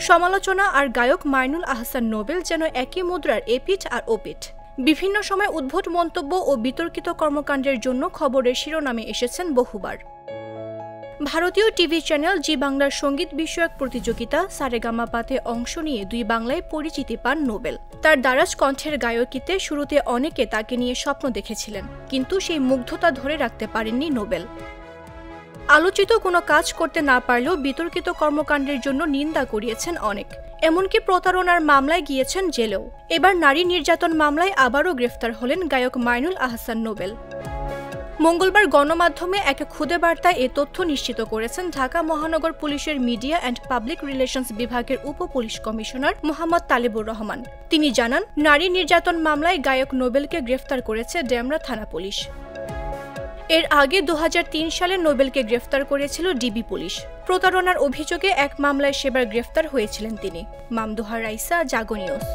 সমালোচনা আর গায়ক মাইনুল আহসান নোবেল যেন একই মুদ্রার এপিঠ আর ওপিঠ। বিভিন্ন সময় উদ্ভট মন্তব্য ও বিতর্কিত কর্মকাণ্ডের জন্য খবরের শিরোনামে এসেছেন বহুবার। ভারতীয় টিভি চ্যানেল জি বাংলার সঙ্গীত বিষয়ক প্রতিযোগিতা সারেগামাপাতে অংশ নিয়ে ২ বাংলায় পরিচিতি পান নোবেল। তার দারাজ কণ্ঠের গায়কিতে শুরুতে অনেকে তাকে নিয়ে স্বপ্ন দেখেছিলেন, কিন্তু সেই মুগ্ধতা ধরে রাখতে পারেননি নোবেল। আলোচিত কোনো কাজ করতে না পারলেও বিতর্কিত কর্মকাণ্ডের জন্য নিন্দা করিয়েছেন অনেক, এমনকি প্রতারণার মামলায় গিয়েছেন জেলেও। এবার নারী নির্যাতন মামলায় আবারও গ্রেফতার হলেন গায়ক মাইনুল আহসান নোবেল। মঙ্গলবার গণমাধ্যমে এক খুদে বার্তায় এ তথ্য নিশ্চিত করেছেন ঢাকা মহানগর পুলিশের মিডিয়া অ্যান্ড পাবলিক রিলেশনস বিভাগের উপ পুলিশ কমিশনার মোহাম্মদ তালেবুর রহমান। তিনি জানান, নারী নির্যাতন মামলায় গায়ক নোবেলকে গ্রেফতার করেছে ডেমরা থানা পুলিশ। এর আগে ২০০৩ সালে নোবেলকে গ্রেফতার করেছিল ডিবি পুলিশ। প্রতারণার অভিযোগে এক মামলায় সেবার গ্রেফতার হয়েছিলেন তিনি। মামদুহা রাইসা, জাগো নিউজ।